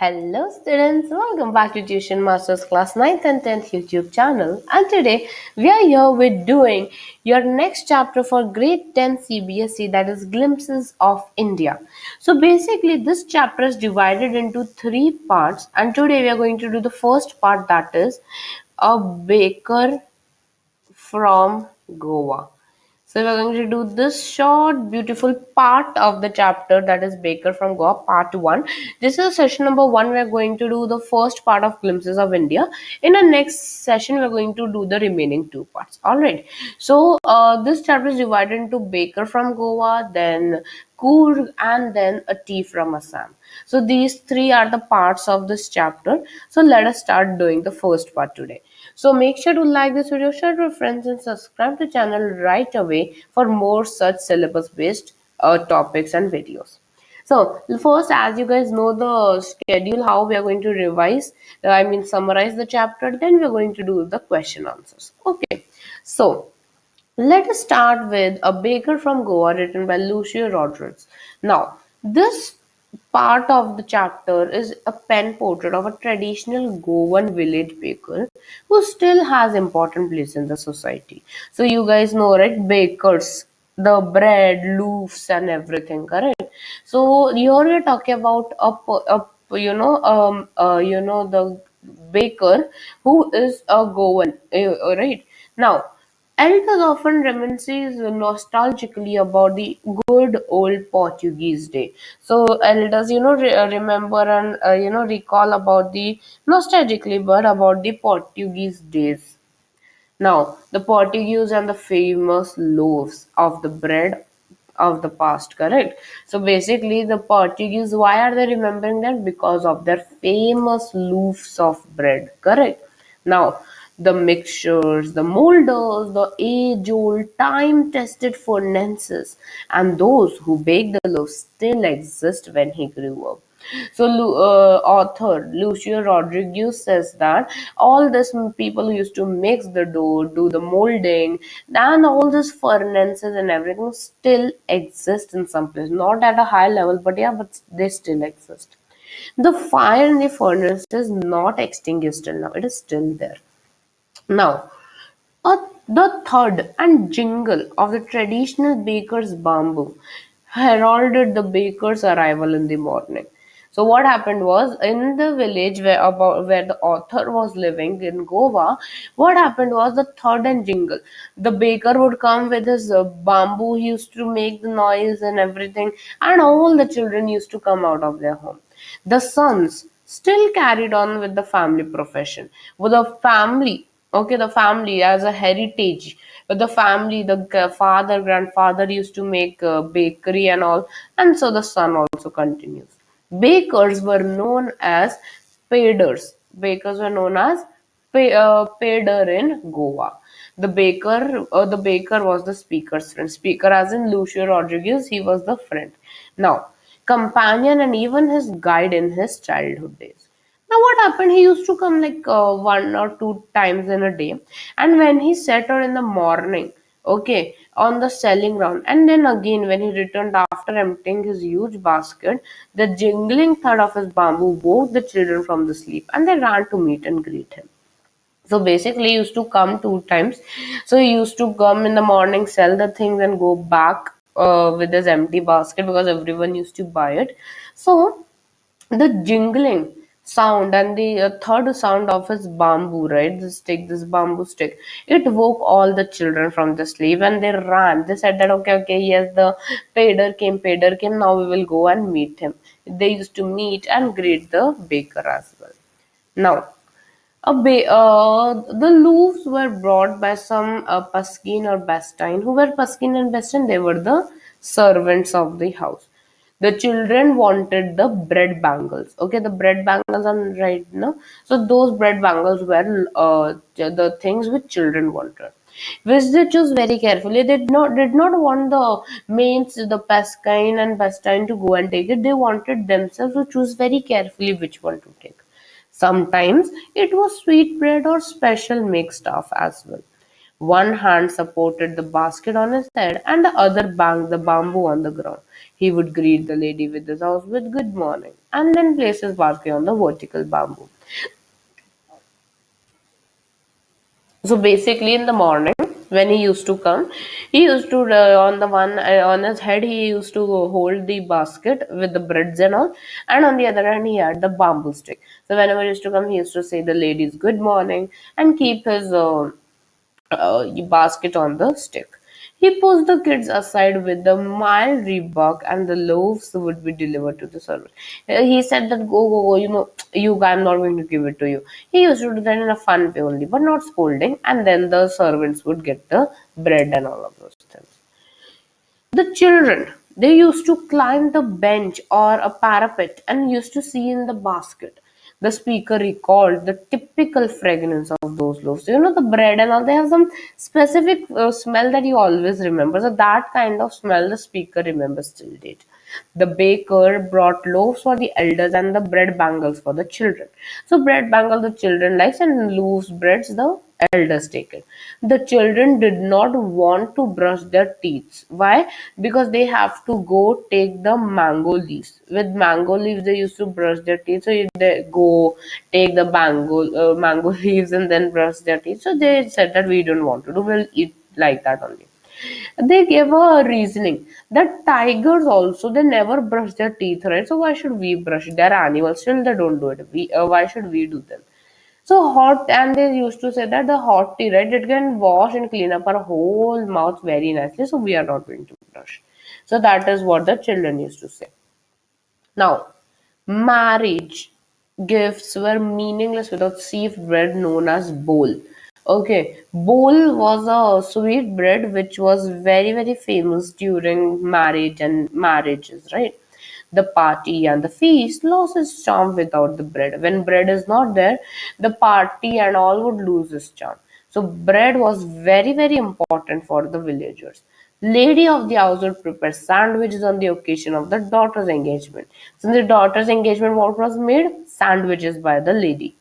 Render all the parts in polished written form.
Hello students, welcome back to Tuition Masters class 9th and 10th YouTube channel, and today we are here with doing your next chapter for grade 10 CBSE, that is Glimpses of India. So basically this chapter is divided into three parts, and today we are going to do the first part, that is a baker from Goa. So we're going to do this short, beautiful part of the chapter, that is Baker from Goa, part 1. This is session number 1. We're going to do the first part of Glimpses of India. In the next session, we're going to do the remaining two parts. Alright. So this chapter is divided into Baker from Goa, then Coorg, and then a tea from Assam. So these three are the parts of this chapter. So let us start doing the first part today. So make sure to like this video, share to your friends, and subscribe to the channel right away for more such syllabus based topics and videos. So first, as you guys know the schedule, how we are going to revise, summarize the chapter, then we are going to do the question answers. Okay, so let us start with A Baker from Goa, written by Lucio Rodriguez. Now, this part of the chapter is a pen portrait of a traditional Goan village baker who still has important place in the society. So you guys know, right? Bakers, the bread, loaves, and everything, correct? So here we are talking about the baker who is a Goan, right? Now, elders often reminisces nostalgically about the good old Portuguese day. So elders, remember and recall about the nostalgically, but about the Portuguese days. Now, the Portuguese and the famous loaves of the bread of the past, correct? So basically, the Portuguese, why are they remembering that? Because of their famous loaves of bread, correct? Now, the mixtures, the molders, the age-old, time-tested furnaces, and those who baked the loaves still exist when he grew up. So, author Lucio Rodriguez says that all these people who used to mix the dough, do the molding, and all these furnaces and everything still exist in some place. Not at a high level, but yeah, but they still exist. The fire in the furnace is not extinguished till now; it is still there. Now, the thud and jingle of the traditional baker's bamboo heralded the baker's arrival in the morning. So what happened was, in the village where the author was living in Goa, what happened was the thud and jingle. The baker would come with his bamboo. He used to make the noise and everything, and all the children used to come out of their home. The sons still carried on with the family profession. With the family, okay, the family as a heritage. But the family, the father, grandfather used to make bakery and all, and so the son also continues. Bakers were known as paders. Bakers were known as pader in Goa. The baker was the speaker's friend. Speaker, as in Lucio Rodriguez, he was the friend. Now, companion and even his guide in his childhood days. Now, what happened? He used to come like 1 or 2 times in a day, and when he set out in the morning, okay, on the selling ground, and then again when he returned after emptying his huge basket, the jingling thud of his bamboo woke the children from the sleep, and they ran to meet and greet him. So basically, he used to come 2 times. So he used to come in the morning, sell the things, and go back with his empty basket because everyone used to buy it. So the jingling sound and the third sound of his bamboo, right? This bamboo stick, it woke all the children from the sleep, and they ran. They said that, okay, yes, the pader came. Now we will go and meet him. They used to meet and greet the baker as well. Now, the loaves were brought by some Paskin or Bastine. Who were Paskin and Bastine? They were the servants of the house. The children wanted the bread bangles. Okay, the bread bangles are right now. So those bread bangles were the things which children wanted, which they chose very carefully. They did not want the mains, the Pasquine and Bastine to go and take it. They wanted themselves to choose very carefully which one to take. Sometimes it was sweet bread or special mixed stuff as well. One hand supported the basket on his head and the other banged the bamboo on the ground. He would greet the lady with his house with good morning and then place his basket on the vertical bamboo. So basically, in the morning, when he used to come, he used to on the one on his head he used to hold the basket with the breads and all, and on the other hand he had the bamboo stick. So whenever he used to come, he used to say the ladies good morning and keep his basket on the stick. He pushed the kids aside with the mild rebuke, and the loaves would be delivered to the servant. He said that go, I'm not going to give it to you. He used to do that in a fun way only, but not scolding. And then the servants would get the bread and all of those things. The children, they used to climb the bench or a parapet and used to see in the basket. The speaker recalled the typical fragrance of those loaves. The bread and all, they have some specific smell that you always remember. So that kind of smell the speaker remembers till date. The baker brought loaves for the elders and the bread bangles for the children. So bread bangle the children likes and loaves breads the elders take it. The children did not want to brush their teeth. Why? Because they have to go take the mango leaves. With mango leaves, they used to brush their teeth. So they go take the mango leaves and then brush their teeth. So they said that we don't want to do. We'll eat like that only. They gave a reasoning that tigers also they never brush their teeth, right? So why should we brush? They're animals, still they don't do it. Why should we do them? So hot, and they used to say that the hot tea, right? It can wash and clean up our whole mouth very nicely. So we are not going to brush. So that is what the children used to say. Now, marriage gifts were meaningless without sweet bread known as bol. Okay, bol was a sweet bread which was very very famous during marriage and marriages, right? The party and the feast lost its charm without the bread. When bread is not there, the party and all would lose its charm. So bread was very very important for the villagers. Lady of the house would prepare sandwiches on the occasion of the daughter's engagement. So in the daughter's engagement, what was made? Sandwiches by the lady.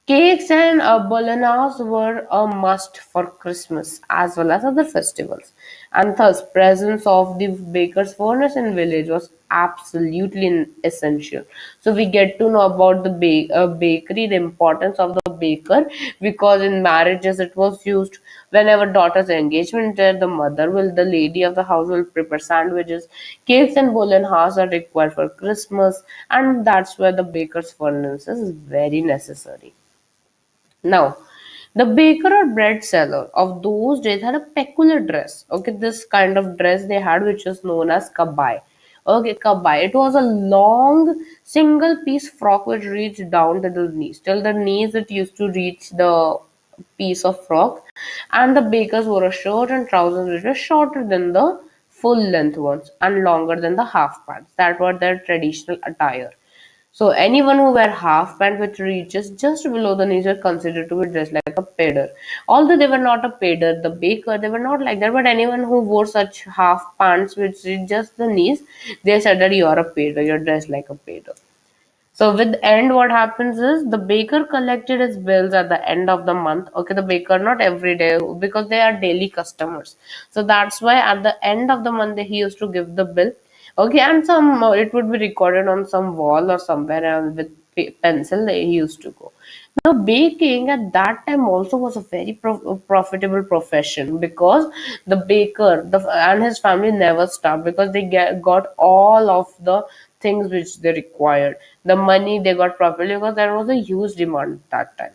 Cakes and bananas were a must for Christmas as well as other festivals, and thus presence of the baker's furnace in village was absolutely essential. So we get to know about the bakery, the importance of the baker, because in marriages it was used. Whenever daughter's engagement there, the lady of the house will prepare sandwiches. Cakes and bananas are required for Christmas, and that's where the baker's furnace is very necessary. Now, the baker or bread seller of those days had a peculiar dress. Okay, this kind of dress they had, which is known as kabai. Okay, kabai. It was a long single piece frock which reached down to the knees. Till the knees, it used to reach the piece of frock, and the bakers wore a shirt and trousers which were shorter than the full length ones and longer than the half pants. That were their traditional attire. So anyone who wear half pant which reaches just below the knees were considered to be dressed like a peddler. Although they were not a peddler, the baker, they were not like that. But anyone who wore such half pants which reach just the knees, they said that you are a peddler, you're dressed like a peddler. So with end, what happens is the baker collected his bills at the end of the month. Okay, the baker not every day because they are daily customers. So that's why at the end of the month he used to give the bill. Okay, and some it would be recorded on some wall or somewhere, and with pencil he used to go. Now, baking at that time also was a very profitable profession because the baker and his family never stopped because got all of the things which they required. The money they got properly because there was a huge demand at that time.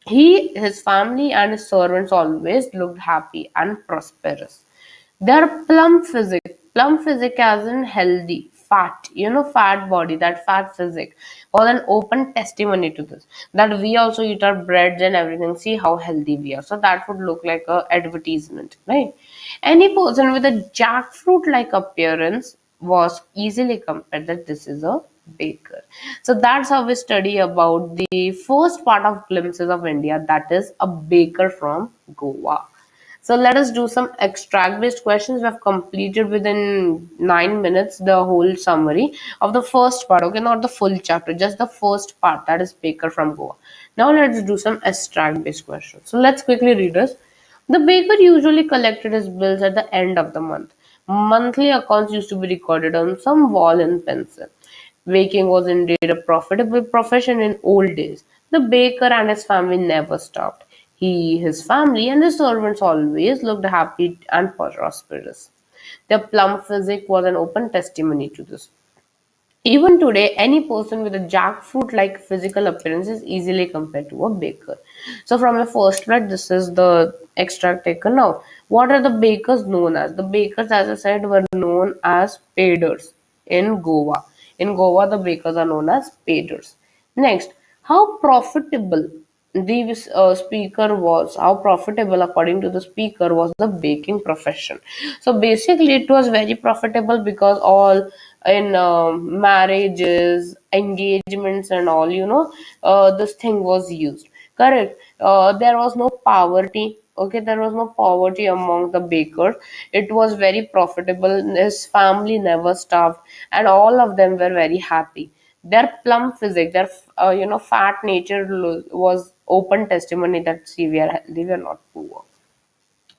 His family, and his servants always looked happy and prosperous. Their plum physic as in healthy, fat, fat body, that fat physic was an open testimony to this. That we also eat our breads and everything, see how healthy we are. So that would look like a advertisement, right? Any person with a jackfruit like appearance was easily compared that this is a baker. So that's how we study about the first part of Glimpses of India, that is a baker from Goa. So let us do some extract based questions. We have completed within 9 minutes the whole summary of the first part. Okay, not the full chapter, just the first part, that is baker from Goa. Now let's do some extract based questions. So let's quickly read this. The baker usually collected his bills at the end of the month. Monthly accounts used to be recorded on some wall in pencil. Baking was indeed a profitable profession in old days. The baker and his family never stopped. He, his family, and his servants always looked happy and prosperous. Their plum physique was an open testimony to this. Even today, any person with a jackfruit like physical appearance is easily compared to a baker. So, from a first plate, this is the extract taken now. What are the bakers known as? The bakers, as I said, were known as paders in Goa. In Goa, the bakers are known as paders. Next, how profitable the speaker was, how profitable, according to the speaker, was the baking profession. So basically, it was very profitable because all in marriages, engagements, and all, this thing was used. Correct. There was no poverty. Okay, there was no poverty among the bakers. It was very profitable. His family never starved, and all of them were very happy. Their plum physique, their fat nature was open testimony that see we are healthy, we are not poor.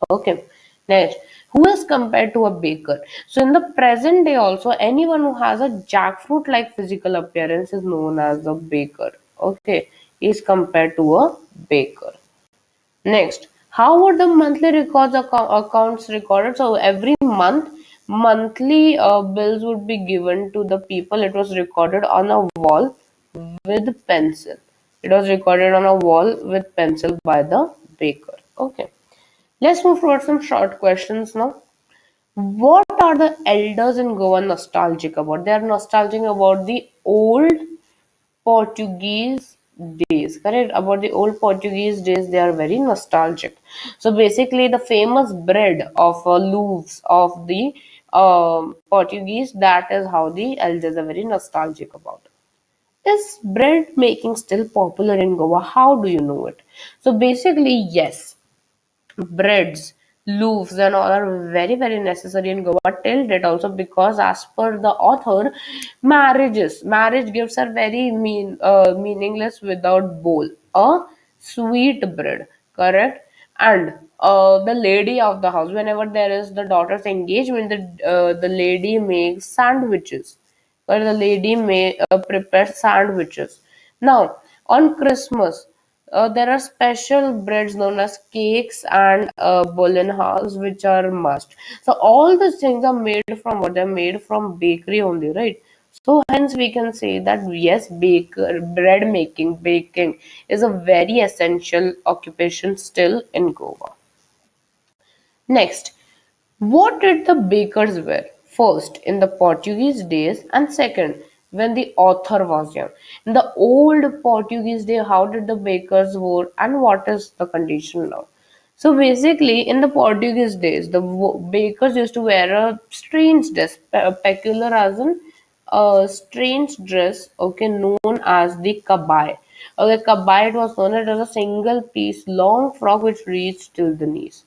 Okay. Next, who is compared to a baker? So in the present day also, anyone who has a jackfruit like physical appearance is known as a baker. Okay, is compared to a baker. Next, how would the monthly accounts recorded? So every month, monthly bills would be given to the people. It was recorded on a wall with pencil. It was recorded on a wall with pencil by the baker. Okay. Let's move towards some short questions now. What are the elders in Goa nostalgic about? They are nostalgic about the old Portuguese days, correct? About the old Portuguese days, they are very nostalgic. So basically, the famous bread of loaves of the Portuguese, that is how the elders are very nostalgic about. Is bread making still popular in Goa? How do you know it? So basically, yes, breads, loaves, and all are very, very necessary in Goa till date also, because as per the author, marriage gifts are very meaningless without bowl. A sweet bread, correct? And the lady of the house, whenever there is the daughter's engagement, the lady makes sandwiches, where the lady may prepare sandwiches. Now, on Christmas, there are special breads known as cakes and bolognese, which are must. So all these things are made from what? They're made from bakery only, right? So hence we can say that yes, bread making, baking is a very essential occupation still in Goa. Next, what did the bakers wear? First, in the Portuguese days, and second, when the author was young. In the old Portuguese day, how did the bakers wear, and what is the condition now? So basically, in the Portuguese days, the bakers used to wear a strange dress, peculiar as in a strange dress, okay, known as the kabai. Okay, kabai, it was known as a single piece long frock which reached till the knees.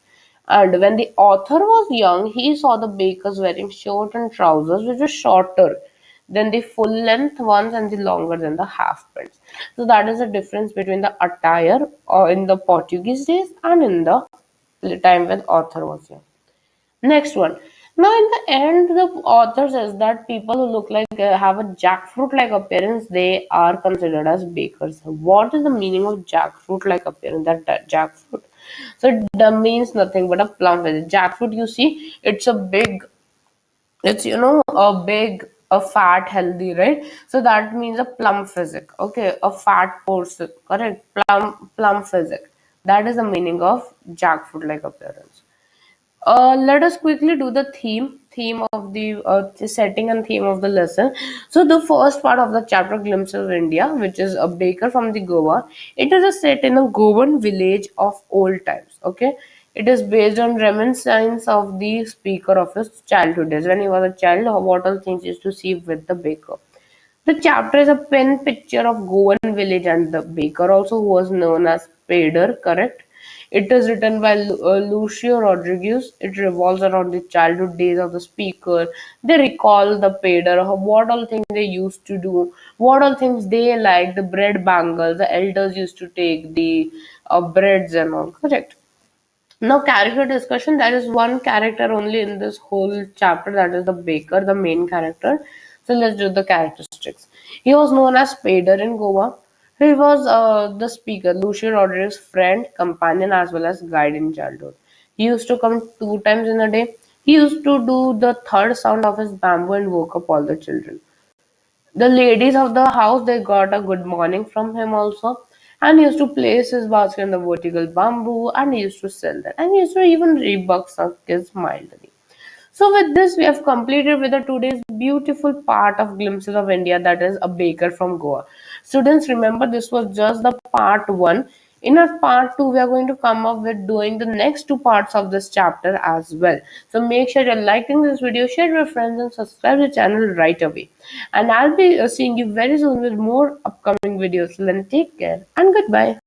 And when the author was young, he saw the bakers wearing shirt and trousers which were shorter than the full length ones and the longer than the half pants. So that is the difference between the attire in the Portuguese days and in the time when author was young. Next one. Now, in the end, the author says that people who look like have a jackfruit like appearance, they are considered as bakers. What is the meaning of jackfruit like appearance? That jackfruit. So, it means nothing but a plum with it. Jackfruit, you see, it's a big, it's a big, a fat, healthy, right? So, that means a plum physic. Okay, a fat person, correct? Plum physic. That is the meaning of jackfruit like appearance. Let us quickly do the theme of the setting and theme of the lesson. So the first part of the chapter, Glimpses of India, which is a baker from the Goa. It is a set in a Goan village of old times. Okay, it is based on reminiscence of the speaker of his childhood days. When he was a child, what all things he used to see with the baker. The chapter is a pen picture of Goan village and the baker also, who was known as Pader, correct? It is written by Lucio Rodriguez. It revolves around the childhood days of the speaker. They recall the Pader, what all things they used to do, what all things they like, the bread bangle, the elders used to take the breads and all, correct? Now, character discussion. There is one character only in this whole chapter, that is the baker, the main character. So let's do the characteristics. He was known as Spader in Goa. He was the speaker, Lucian Rodriguez's friend, companion, as well as guide in childhood. He used to come 2 times in a day. He used to do the third sound of his bamboo and woke up all the children. The ladies of the house, they got a good morning from him also. And he used to place his basket in the vertical bamboo and he used to sell that. And he used to even rebuck some kids mildly. So with this, we have completed with the today's beautiful part of Glimpses of India, that is a baker from Goa. Students, remember this was just the part one. In our part two, we are going to come up with doing the next two parts of this chapter as well. So make sure you're liking this video, share with your friends, and subscribe to the channel right away. And I'll be seeing you very soon with more upcoming videos. Then take care and goodbye.